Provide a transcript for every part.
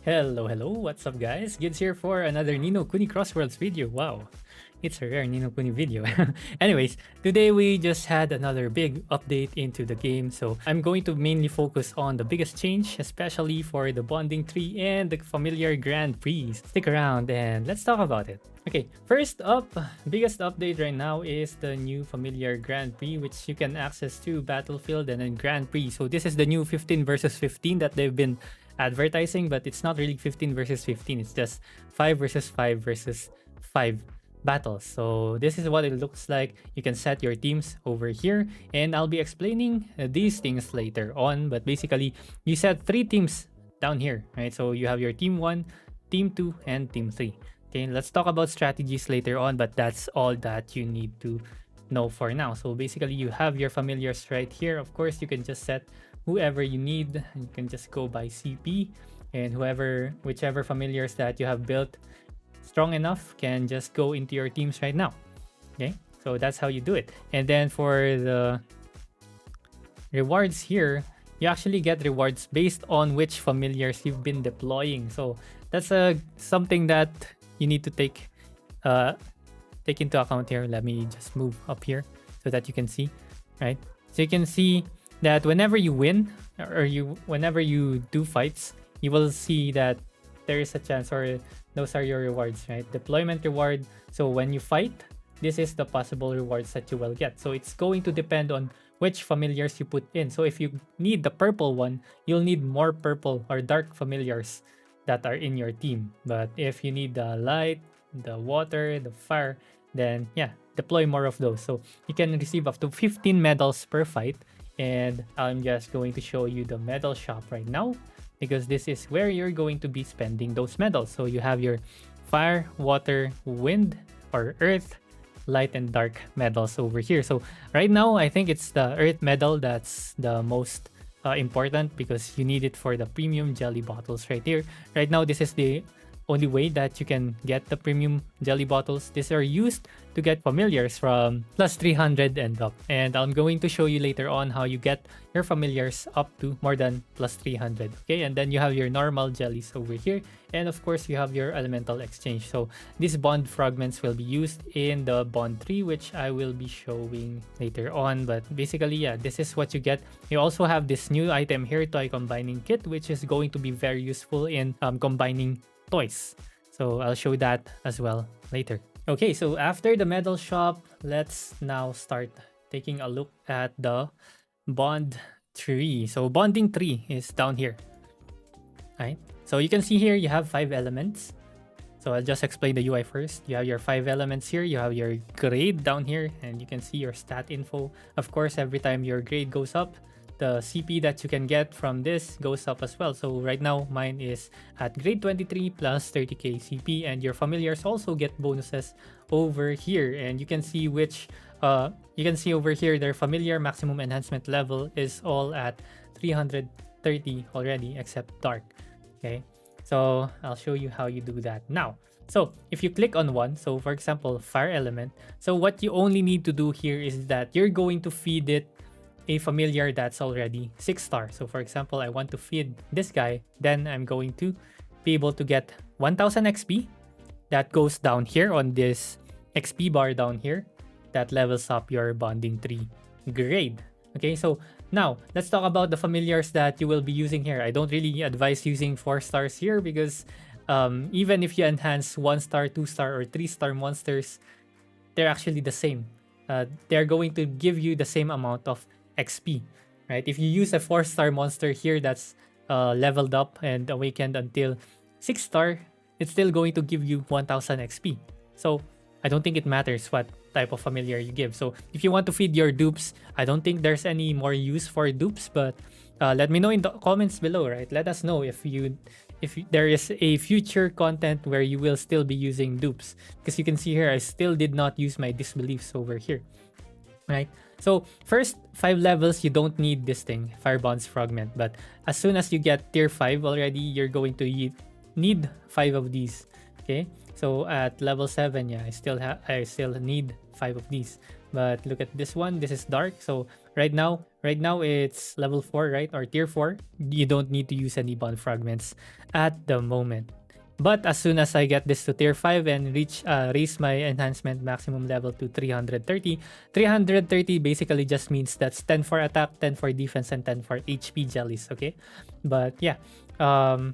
Hello, what's up guys? Gids here for another Nino Kuni Crossworlds video. Wow, it's a rare Nino Kuni video. Anyways, today we just had another big update into the game, so I'm going to mainly focus on the biggest change, especially for the bonding tree and the familiar Grand Prix. Stick around and let's talk about it. Okay, first up, biggest update right now is the new familiar Grand Prix, which you can access to Battlefield and then Grand Prix. So this is the new 15 versus 15 that they've been advertising, but it's not really 15 versus 15. It's just 5 versus 5 versus 5 battles. So this is what it looks like. You can set your teams over here, and I'll be explaining these things later on. But basically, you set 3 teams down here, right? So you have your team 1, team 2, and team 3. Okay, let's talk about strategies later on, but that's all that you need to know for now. So basically, you have your familiars right here. Of course, you can just set whoever you need. You can just go by CP, and whichever familiars that you have built strong enough can just go into your teams right now. Okay, so that's how you do it. And then for the rewards here, you actually get rewards based on which familiars you've been deploying. So that's something that you need to take into account here. Let me just move up here so that you can see, right? So you can see that whenever you win or whenever you do fights, you will see that there is a chance, or those are your rewards, right? Deployment reward. So when you fight, this is the possible rewards that you will get. So it's going to depend on which familiars you put in. So if you need the purple one, you'll need more purple or dark familiars that are in your team. But if you need the light, the water, the fire, then yeah, deploy more of those. So you can receive up to 15 medals per fight. And I'm just going to show you the medal shop right now, because this is where you're going to be spending those medals. So you have your fire, water, wind, or earth, light, and dark medals over here. So right now, I think it's the earth medal that's the most important, because you need it for the premium jelly bottles right here. Right now, this is the only way that you can get the premium jelly bottles. These are used to get familiars from plus 300 and up. And I'm going to show you later on how you get your familiars up to more than plus 300. Okay, and then you have your normal jellies over here. And of course, you have your elemental exchange. So these bond fragments will be used in the bond tree, which I will be showing later on. But basically, yeah, this is what you get. You also have this new item here, toy combining kit, which is going to be very useful in combining toys. So I'll show that as well later. Okay, so after the medal shop, let's now start taking a look at the bond tree. So bonding tree is down here. Right? So you can see here you have 5 elements. So I'll just explain the UI first. You have your 5 elements here. You have your grade down here, and you can see your stat info. Of course, every time your grade goes up, the CP that you can get from this goes up as well. So right now, mine is at grade 23 plus 30k CP, and your familiars also get bonuses over here. And you can see over here their familiar maximum enhancement level is all at 330 already, except dark. Okay, so I'll show you how you do that now. So if you click on one, so for example, fire element, so what you only need to do here is that you're going to feed it a familiar that's already 6 star. So for example, I want to feed this guy, then I'm going to be able to get 1000 XP. That goes down here on this XP bar down here. That levels up your bonding tree grade. Okay, so now let's talk about the familiars that you will be using here. I don't really advise using 4 stars here, because even if you enhance 1 star, 2 star, or 3 star monsters, they're actually the same. They're going to give you the same amount of XP, right? If you use a 4 star monster here that's leveled up and awakened until 6 star, it's still going to give you 1000 XP. So I don't think it matters what type of familiar you give. So if you want to feed your dupes, I don't think there's any more use for dupes, but let me know in the comments below, right? Let us know if there is a future content where you will still be using dupes, because you can see here I still did not use my disbeliefs over here, right? So first 5 levels, you don't need this thing, Fire Bonds Fragment, but as soon as you get tier 5 already, you're going to need 5 of these. Okay, so at level 7, yeah, I still need 5 of these. But look at this one. This is dark. So right now it's level 4, right? Or tier 4. You don't need to use any bond fragments at the moment. But as soon as I get this to tier 5 and raise my enhancement maximum level to 330, 330 basically just means that's 10 for attack, 10 for defense, and 10 for HP jellies, okay? But yeah, as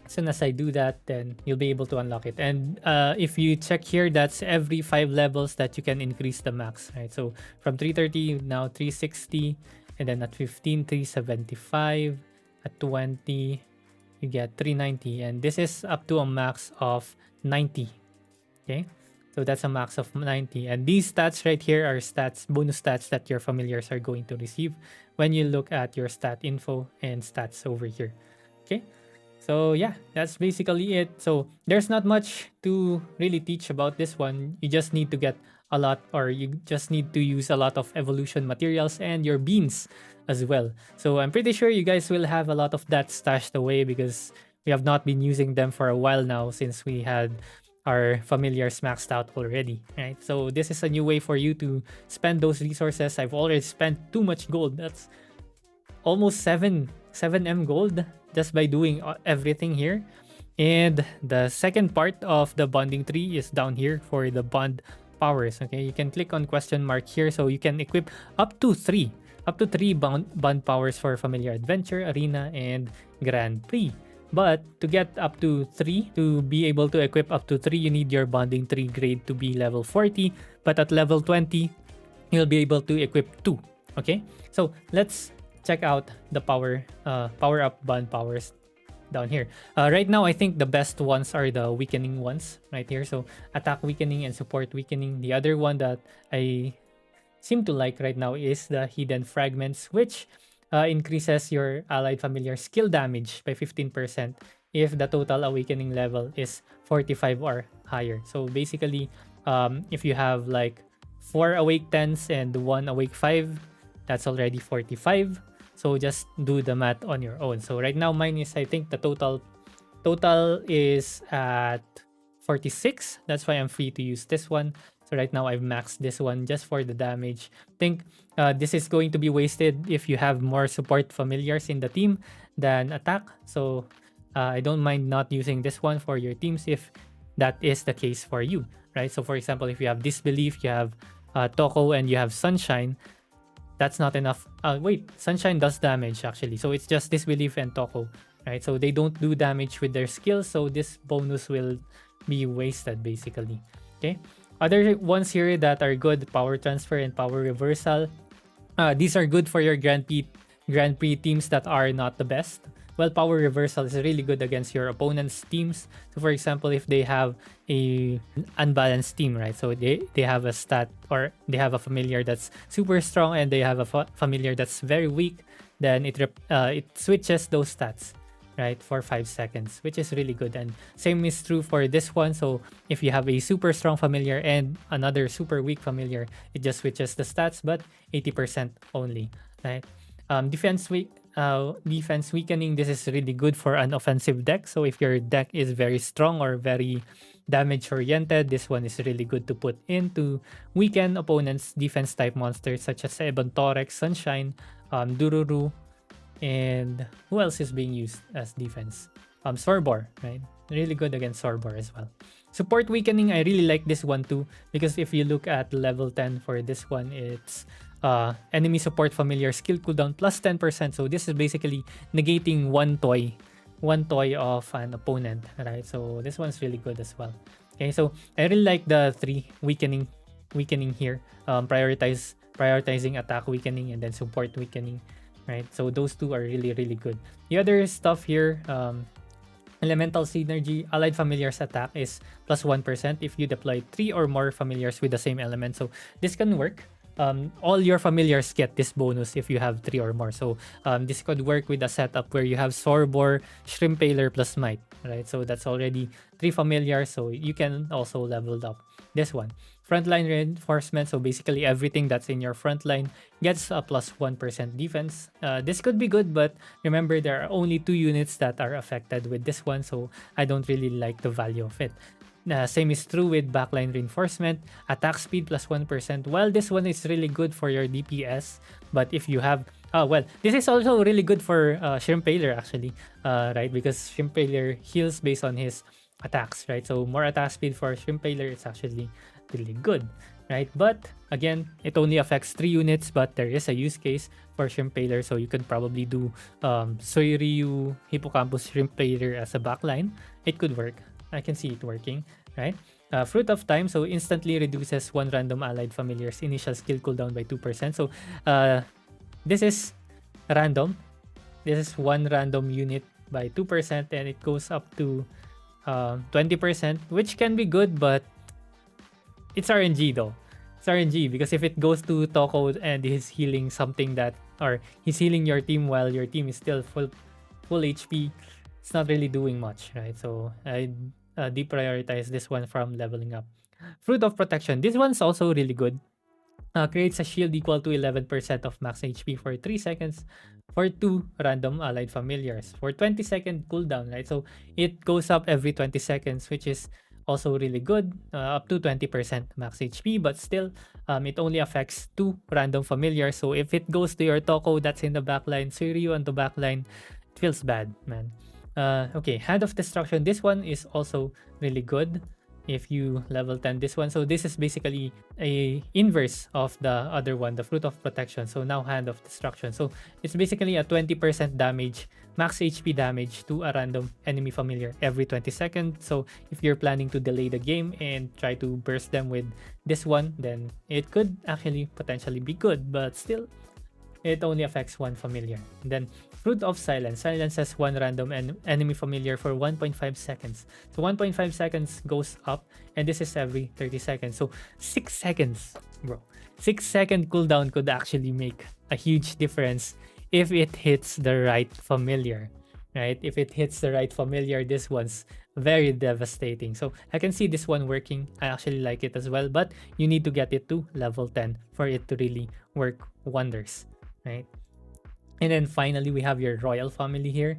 soon as I do that, then you'll be able to unlock it. And if you check here, that's every 5 levels that you can increase the max, right? So from 330, now 360, and then at 15, 375, at 20, you get 390, and this is up to a max of 90. Okay, so that's a max of 90, and these stats right here are bonus stats that your familiars are going to receive when you look at your stat info and stats over here. Okay, so yeah, that's basically it. So there's not much to really teach about this one. You just need to get a lot, or you just need to use a lot of evolution materials and your beans as well. So I'm pretty sure you guys will have a lot of that stashed away because we have not been using them for a while now since we had our familiars maxed out already, right? So this is a new way for you to spend those resources. I've already spent too much gold. That's almost 7M gold just by doing everything here. And the second part of the bonding tree is down here for the bond powers. Okay, you can click on question mark here, so you can equip up to three bond powers for familiar adventure, arena, and Grand Prix. But to get up to 3, to be able to equip up to 3, you need your bonding tree grade to be level 40. But at level 20, you'll be able to equip 2. Okay, so let's check out the power up bond powers down here. Right now, I think the best ones are the weakening ones right here. So attack weakening and support weakening. The other one that I seem to like right now is the hidden fragments, which increases your allied familiar skill damage by 15% if the total awakening level is 45 or higher. So basically, if you have like 4 awake 10s and 1 awake 5, that's already 45. So just do the math on your own. So right now mine is, I think the total is at 46. That's why I'm free to use this one. So right now I've maxed this one just for the damage. I think this is going to be wasted if you have more support familiars in the team than attack. So I don't mind not using this one for your teams if that is the case for you, right? So for example, if you have Disbelief, you have Toko, and you have Sunshine, that's not enough. Wait, Sunshine does damage actually. So it's just Disbelief and Toko, right? So they don't do damage with their skills. So this bonus will be wasted basically. Okay. Other ones here that are good, power transfer and power reversal. These are good for your Grand Prix teams that are not the best. Well, power reversal is really good against your opponent's teams. So for example, if they have a unbalanced team, right? So they have a stat, or they have a familiar that's super strong and they have a familiar that's very weak, then it switches those stats, right, for 5 seconds, which is really good. And same is true for this one. So if you have a super strong familiar and another super weak familiar, it just switches the stats, but 80% only, right? Defense weakening, this is really good for an offensive deck. So if your deck is very strong or very damage oriented, this one is really good to put in to weaken opponents' defense type monsters such as Ebon Torex, Sunshine, Dururu, and who else is being used as defense? Sorbor, right? Really good against Sorbor as well. Support weakening, I really like this one too, because if you look at level 10 for this one, it's enemy support familiar skill cooldown plus 10%. So this is basically negating one toy of an opponent, right? So this one's really good as well. Okay, so I really like the 3 weakening here. Prioritizing attack weakening and then support weakening, right? So those 2 are really, really good. The other stuff here, elemental synergy, allied familiars attack is plus 1% if you deploy 3 or more familiars with the same element. So this can work. All your familiars get this bonus if you have 3 or more. So this could work with a setup where you have Sorbor, Shrimpaler plus Might, right? So that's already 3 familiars, so you can also level up this one. Frontline reinforcement, so basically everything that's in your frontline gets a plus 1% defense. This could be good, but remember there are only 2 units that are affected with this one, so I don't really like the value of it. Same is true with backline reinforcement, attack speed plus 1%. While this one is really good for your DPS, but if you have, oh well, this is also really good for Shrimp Paler actually, right? Because Shrimp Paler heals based on his attacks, right? So more attack speed for Shrimp Paler is actually really good, right? But again, it only affects 3 units, but there is a use case for Shrimp Paler, so you could probably do Soiryu Hippocampus Shrimp Paler as a backline. It could work. I can see it working, right? Fruit of Time, so instantly reduces one random allied familiar's initial skill cooldown by 2%. So this is random. This is one random unit by 2%, and it goes up to 20%, which can be good, but it's RNG though. It's RNG because if it goes to Toko and he's healing something that, or he's healing your team while your team is still full HP, it's not really doing much, right? So I deprioritize this one from leveling up. Fruit of Protection. This one's also really good. Creates a shield equal to 11% of max HP for 3 seconds for 2 random allied familiars for 20-second cooldown, right? So it goes up every 20 seconds, which is also really good, up to 20% max HP, but still it only affects 2 random familiars. So if it goes to your Toko that's in the backline, Suryu on the backline, it feels bad, man. Okay, Hand of Destruction. This one is also really good if you level 10 this one. So this is basically a inverse of the other one, the Fruit of Protection. So now Hand of Destruction. So it's basically a 20% damage, max HP damage to a random enemy familiar every 20 seconds. So if you're planning to delay the game and try to burst them with this one, then it could actually potentially be good, but still it only affects one familiar. And then Fruit of Silence. Silences one random enemy familiar for 1.5 seconds. So 1.5 seconds goes up, and this is every 30 seconds. So 6 seconds, bro. 6-second cooldown could actually make a huge difference if it hits the right familiar, right? If it hits the right familiar, this one's very devastating. So I can see this one working. I actually like it as well, but you need to get it to level 10 for it to really work wonders, right? And then finally, we have your royal family here.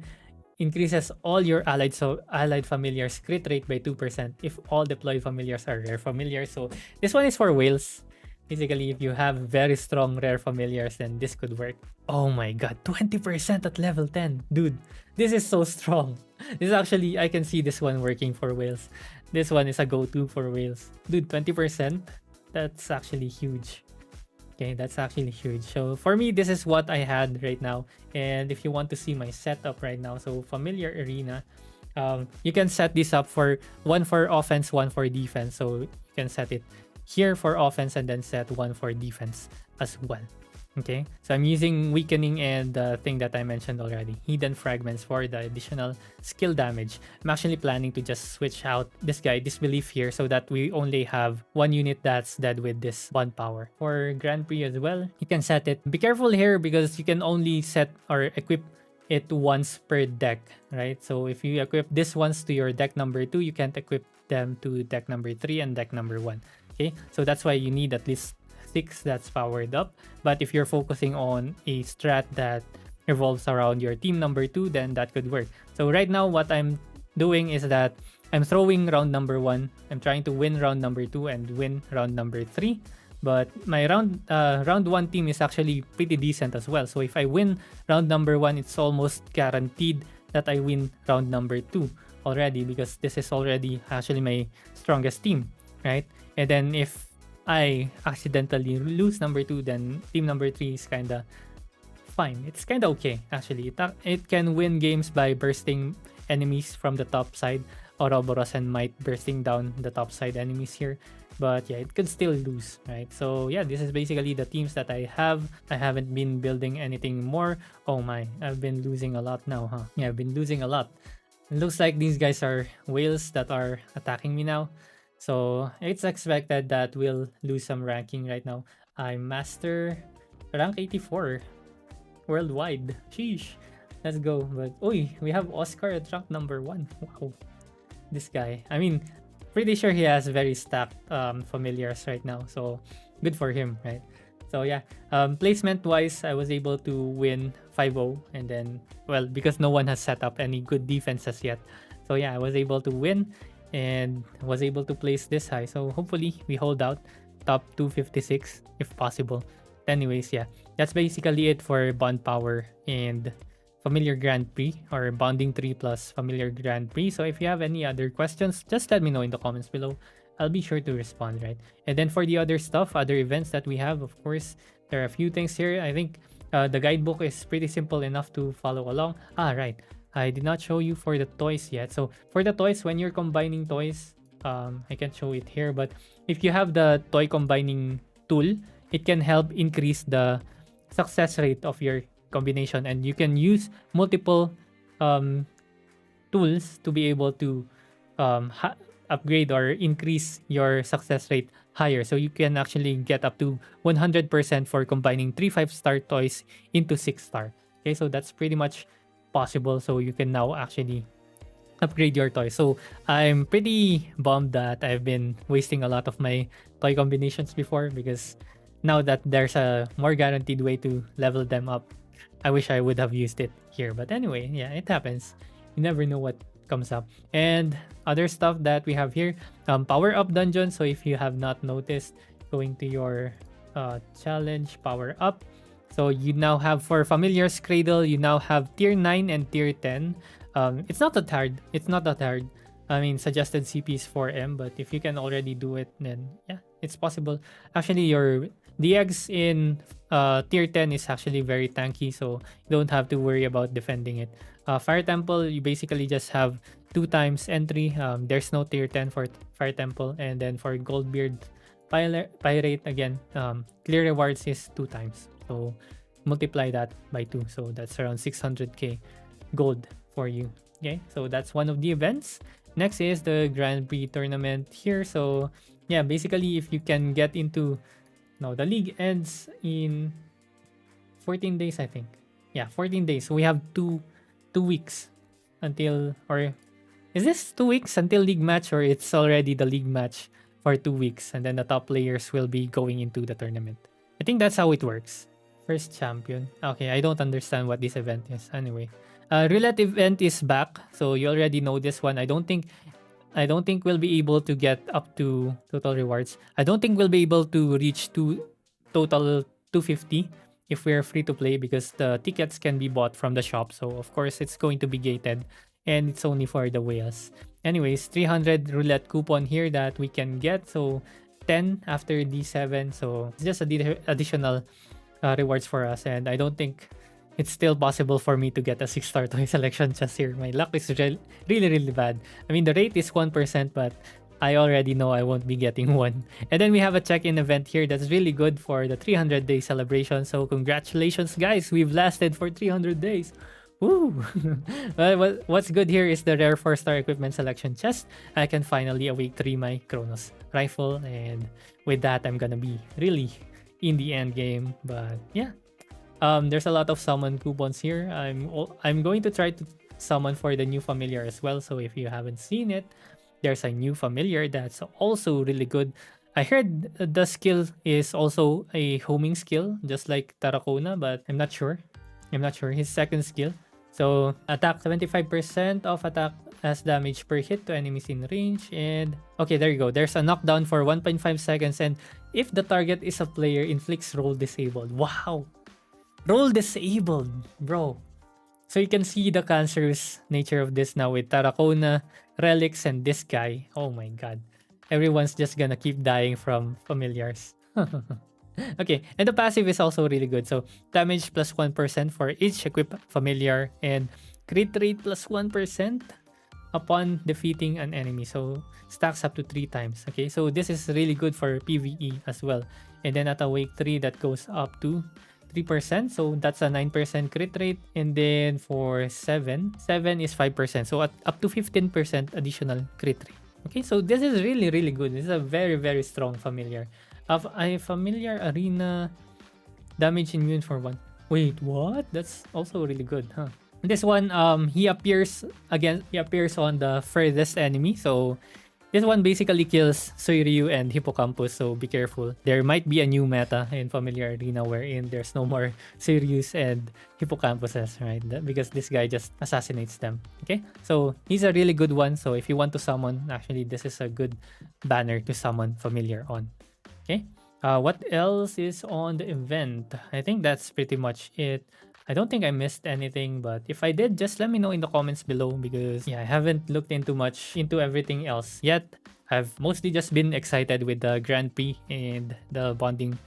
Increases all your allied familiars crit rate by 2% if all deployed familiars are rare familiars. So this one is for whales. Basically, if you have very strong rare familiars, then this could work. Oh my god, 20% at level 10. Dude, this is so strong. This is actually, I can see this one working for whales. This one is a go-to for whales. Dude, 20%? That's actually huge. Okay, that's actually huge. So for me, this is what I had right now. And if you want to see my setup right now, so familiar arena, you can set this up for one for offense, one for defense. So you can set it here for offense and then set one for defense as well. Okay, so I'm using weakening and the thing that I mentioned already, hidden fragments for the additional skill damage. I'm actually planning to just switch out this guy, Disbelief here, so that we only have one unit that's dead with this bond power. For Grand Prix as well, you can set it. Be careful here because you can only set or equip it once per deck, right? So if you equip this once to your deck number 2, you can't equip them to deck number 3 and deck number 1. Okay, so that's why you need at least 6 that's powered up. But if you're focusing on a strat that revolves around your team number 2, then that could work. So right now, what I'm doing is that I'm throwing round number 1. I'm trying to win round number 2 and win round number 3. But my round 1 team is actually pretty decent as well. So if I win round number 1, it's almost guaranteed that I win round number 2 already, because this is already actually my strongest team, right? And then if I accidentally lose number 2, then team number 3 is kind of fine. It's kind of okay, actually. It can win games by bursting enemies from the top side, Ouroboros and Might bursting down the top side enemies here. But yeah, it could still lose, right? So yeah, this is basically the teams that I have. I haven't been building anything more. Oh my, I've been losing a lot now, huh? Yeah, I've been losing a lot. It looks like these guys are whales that are attacking me now. So it's expected that we'll lose some ranking right now. I'm master rank 84 worldwide. Sheesh. Let's go. But we have Oscar at rank number 1. Wow. This guy. I mean, pretty sure he has very stacked familiars right now. So good for him, right? So yeah, placement wise, I was able to win 5-0, and then, well, because no one has set up any good defenses yet. So yeah, I was able to win. and was able to place this high. So hopefully we hold out top 256 if possible. Anyways, yeah, that's basically it for Bond Power and Familiar Grand Prix, or Bonding 3 plus Familiar Grand Prix. So if you have any other questions, just let me know in the comments below. I'll be sure to respond, right? And then for the other stuff, other events that we have, of course, there are a few things here. I think the guidebook is pretty simple enough to follow along. Right. I did not show you for the toys yet. So for the toys, when you're combining toys, I can show it here. But if you have the toy combining tool, it can help increase the success rate of your combination, and you can use multiple tools to be able to upgrade or increase your success rate higher. So you can actually get up to 100% for combining 3 5-star toys into 6-star. Okay, so that's pretty much possible. So you can now actually upgrade your toy. So I'm pretty bummed that I've been wasting a lot of my toy combinations before, because now that there's a more guaranteed way to level them up, I wish I would have used it here. But anyway, yeah, it happens. You never know what comes up. And other stuff that we have here, power up dungeon. So if you have not noticed, going to your challenge power up, so you now have, for Familiar's Cradle, you now have tier 9 and tier 10. It's not that hard. It's not that hard. I mean, suggested CP is 4M, but if you can already do it, then yeah, it's possible. Actually, your DX in tier 10 is actually very tanky, so you don't have to worry about defending it. Fire Temple, you basically just have 2 times entry. There's no tier 10 for Fire Temple. And then for Goldbeard Pirate, again, clear rewards is 2 times. So multiply that by 2. So that's around 600k gold for you. Okay, so that's one of the events. Next is the Grand Prix tournament here. So yeah, basically if you can get into, no, the league ends in 14 days, I think. Yeah, 14 days. So we have two weeks until, or is this 2 weeks until league match, or it's already the league match for 2 weeks and then the top players will be going into the tournament? I think that's how it works. First champion. Okay, I don't understand what this event is. Anyway, roulette event is back, so you already know this one. I don't think we'll be able to get up to total rewards. I don't think we'll be able to reach total 250 if we're free to play, because the tickets can be bought from the shop. So of course it's going to be gated, and it's only for the whales. Anyways, 300 roulette coupon here that we can get. So 10 after D7. So it's just additional rewards for us, and I don't think it's still possible for me to get a 6-star toy selection just here. My luck is really bad. I mean, the rate is 1%, but I already know I won't be getting one. And then we have a check-in event here that's really good for the 300-day celebration. So congratulations, guys. We've lasted for 300 days. Woo! Well, what's good here is the rare 4-star equipment selection chest. I can finally awake 3 my Kronos rifle, and with that, I'm gonna be really in the end game. But yeah, there's a lot of summon coupons here. I'm going to try to summon for the new familiar as well. So if you haven't seen it, there's a new familiar that's also really good. I heard the skill is also a homing skill, just like Tarracona, but I'm not sure. His second skill. So attack 75% of attack as damage per hit to enemies in range. And okay, there you go. There's a knockdown for 1.5 seconds, and if the target is a player, inflicts roll disabled. Wow, roll disabled, bro. So you can see the cancerous nature of this now with Tarracona, relics, and this guy. Oh my god, everyone's just gonna keep dying from familiars. Okay, and the passive is also really good. So damage plus 1% for each equipped familiar, and crit rate plus 1% upon defeating an enemy. So stacks up to 3 times. Okay, so this is really good for PvE as well. And then at awake 3, that goes up to 3%. So that's a 9% crit rate. And then for 7 is 5%. So up to 15% additional crit rate. Okay, so this is really good. This is a very strong familiar. Of a familiar arena damage immune for 1. Wait, what? That's also really good, huh? This one, he appears on the furthest enemy. So This one basically kills Suiryu and Hippocampus, so be careful. There might be a new meta in Familiar Arena wherein there's no more Suiryus and Hippocampuses, right? Because this guy just assassinates them. Okay, so he's a really good one. So if you want to summon, actually this is a good banner to summon Familiar on. Okay, what else is on the event? I think that's pretty much it. I don't think I missed anything, but if I did, just let me know in the comments below, because yeah, I haven't looked into much into everything else yet. I've mostly just been excited with the Grand Prix and the bonding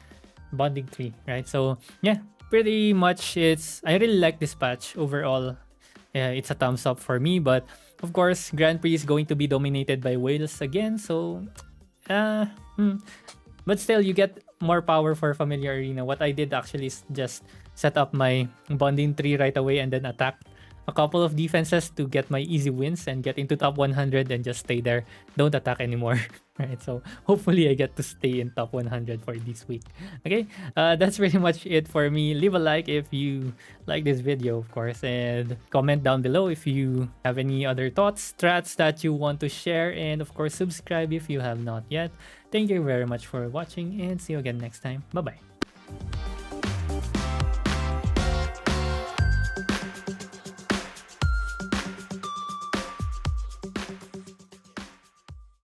tree, right? So yeah, pretty much I really like this patch overall. It's a thumbs up for me, but of course, Grand Prix is going to be dominated by whales again, so uh, hmm. But still, you get more power for Familiar Arena. What I did actually is just set up my bonding tree right away and then attack a couple of defenses to get my easy wins and get into top 100 and just stay there. Don't attack anymore. Right, so hopefully I get to stay in top 100 for this week. Okay, that's pretty much it for me. Leave a like if you like this video, of course, and comment down below if you have any other thoughts, strats that you want to share, and of course subscribe if you have not yet. Thank you very much for watching, and see you again next time. Bye bye.